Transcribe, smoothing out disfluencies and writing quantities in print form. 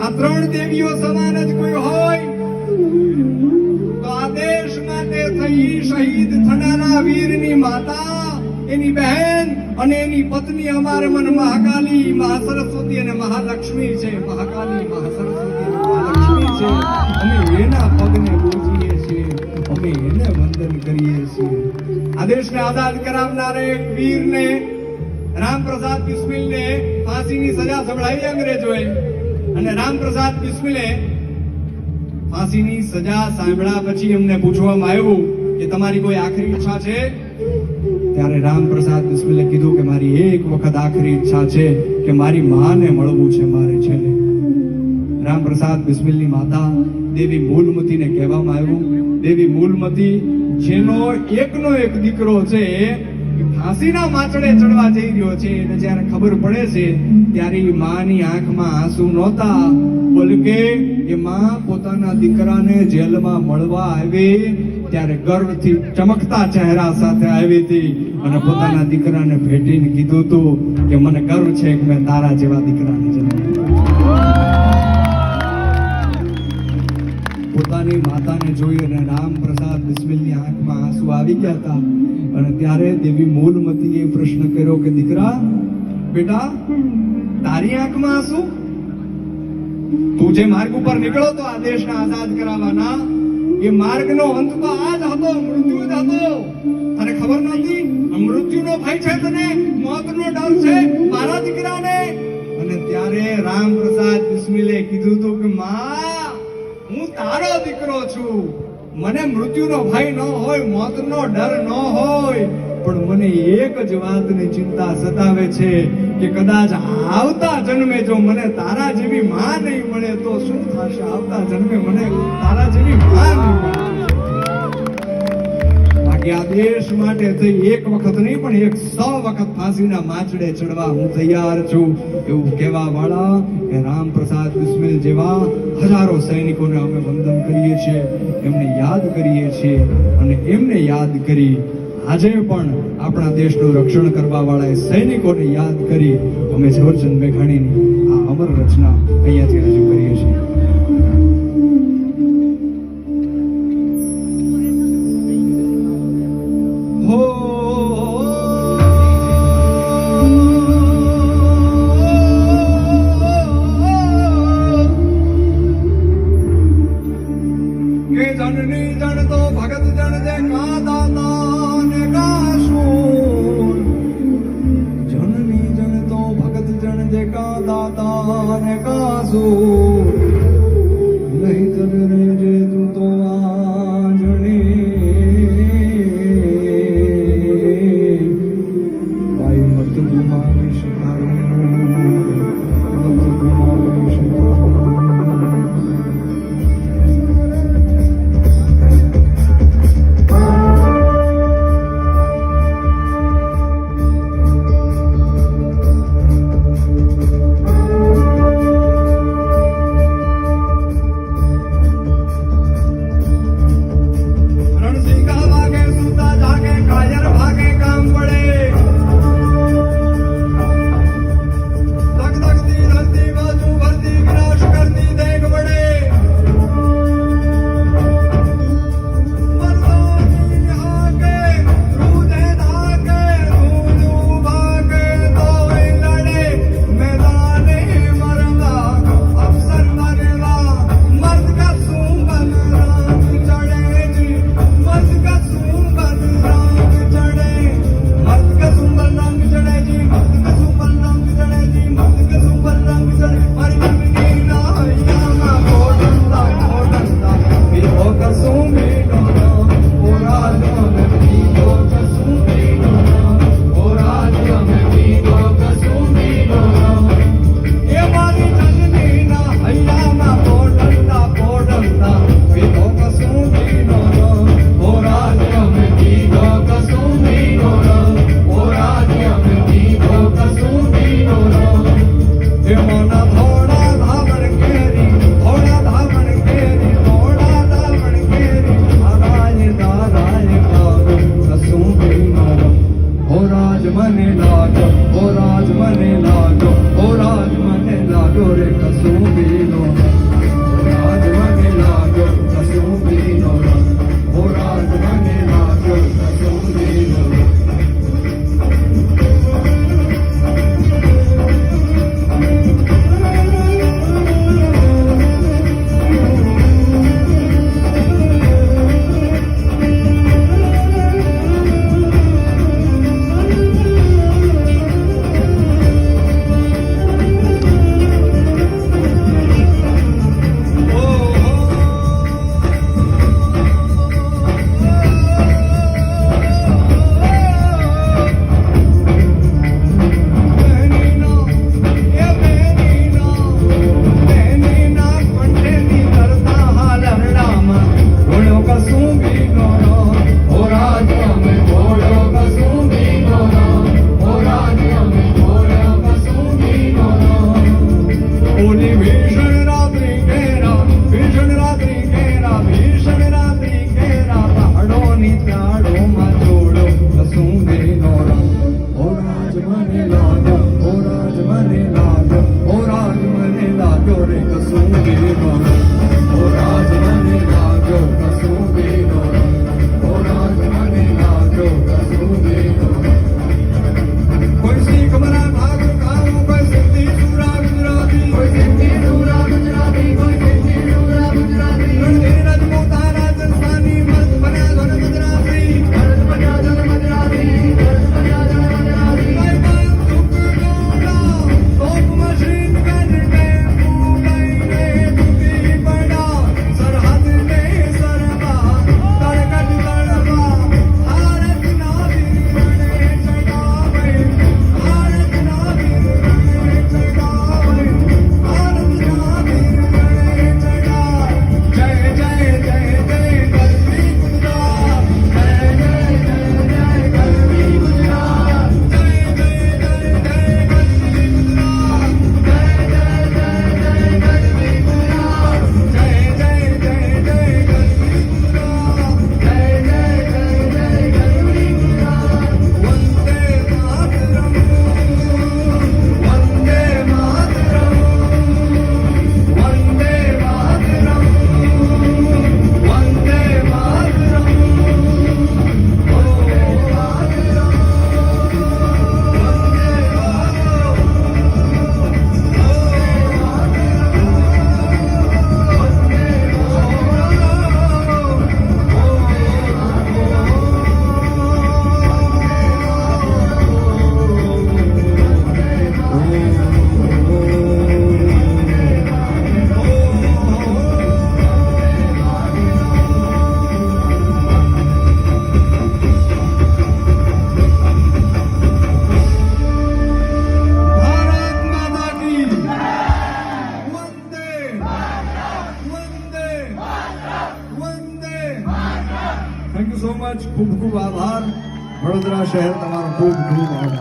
આ ત્રણ દેવીઓ સમાન જ કોઈ હોય તો આ દેશ માટે થઈ શહીદ થનારા વીરની માતા, એની બહેન અને એની પત્ની અમારે મન મહાકાલી, મહાસરસ્વતી અને મહાલક્ષ્મી છે. મહાકાલી, મહાસરસ્વતી અને મહાલક્ષ્મી છે. અમે એના પગને પૂજીએ છીએ, અમે એને વંદન કરીએ છીએ. આ દેશને આઝાદ કરાવનારે એક વીરને, રામપ્રસાદ બિસ્મિલને ફાંસીની સજા સંભળાવી અંગ્રેજોએ, અને રામપ્રસાદ બિસ્મિલે ફાંસીની સજા સાંભળ્યા પછી એમને પૂછવામાં આવ્યું કે તમારી કોઈ આખરી ઈચ્છા છે? ત્યારે રામપ્રસાદ બિસ્મિલે કીધું કે મારી એક વખત આખરી ઈચ્છા છે કે મારી માને મળવું છે મારે છેલ્લે. રામપ્રસાદ બિસ્મિલની માતા દેવી મૂલમતીને કહેવામાં આવ્યું, દેવી મૂલમતી જેનો એકનો એક દીકરો છે ફાંસીના માચડે ચડવા જઈ રહ્યો છે, એને જ્યારે ખબર પડે છે ત્યારે માની આંખમાં આંસુ નહોતા, બોલકે એ માં પોતાના દીકરાને જેલમાં મળવા આવી ત્યારે ગર્વથી ચમકતા ચહેરા સાથે આવી હતી અને પોતાના દીકરાને ભેટીને કીધું હતું કે મને ગર્વ છે કે મેં તારા જેવા દીકરાને જન્મ આપ્યો. પોતાની માતાને જોઈ અને રામપ્રસાદ બિસ્મિલની આંખમાં આંસુ આવી ગયા હતા અને ત્યારે દેવી મૂલમતીએ પ્રશ્ન કર્યો કે દીકરા, બેટા તારી આંખમાં આંસુ? તું જે માર્ગ ઉપર નીકળો તો આ દેશને આઝાદ કરાવવાના, એ માર્ગનો અંત તો આ જ હતો, મૃત્યુ જ હતો. તને ખબર નહોતી? મૃત્યુનો ભય છે તને, મોતનો ડર છે મારા દીકરાને. અને ત્યારે રામપ્રસાદ બિસ્મિલે કીધું હતું કે માં, હું તારો દીકરો છું, મને મૃત્યુનો ભય ન હોય, મોતનો ડર ન હોય, પણ મને એક જ વાતની ચિંતા સતાવે છે કે કદાચ આવતા જન્મે જો મને તારા જેવી માં નહીં મળે તો શું થશે? આવતા જન્મે મને તારા જેવી માં નહીં મળે. બાકી આ દેશ માટે થઈ એક વખત નહીં પણ 100 વખત ફાંસીના માચડે ચડવા હું તૈયાર છું, એવું કહેવા વાળા કે રામપ્રસાદ બિસ્મિલ જેવા હજારો સૈનિકોને અમે વંદન કરીએ છીએ, એમને યાદ કરીએ છીએ. અને એમને યાદ કરી આજે પણ આપણા દેશનું રક્ષણ કરવા વાળા સૈનિકોને યાદ કરી અમે ઝવેરચંદ મેઘાણીની આ અમર રચના અહીંયાથી રજૂ કરીએ છીએ. જનની જન તો ભગત જન જે કા દાતા ને કા શૂર, જનની જન તો ભગત જન જે કા દાતા ને કા શૂર, નહીં તર રે જે તું તો આંજણી, ભાઈ મત ગુમાવીશ તારું, મત ગુમાવીશ તારું. કસુંબીનો રંગ રાજ મને લાગ્યો કસુંબીનો રંગ ઓ રાજ મને લાગ્યો કસુંબીનો રંગ થેન્ક યુ સો મચ. ખૂબ ખૂબ આભાર. વડોદરા શહેર તમારો ખૂબ ખૂબ આભાર.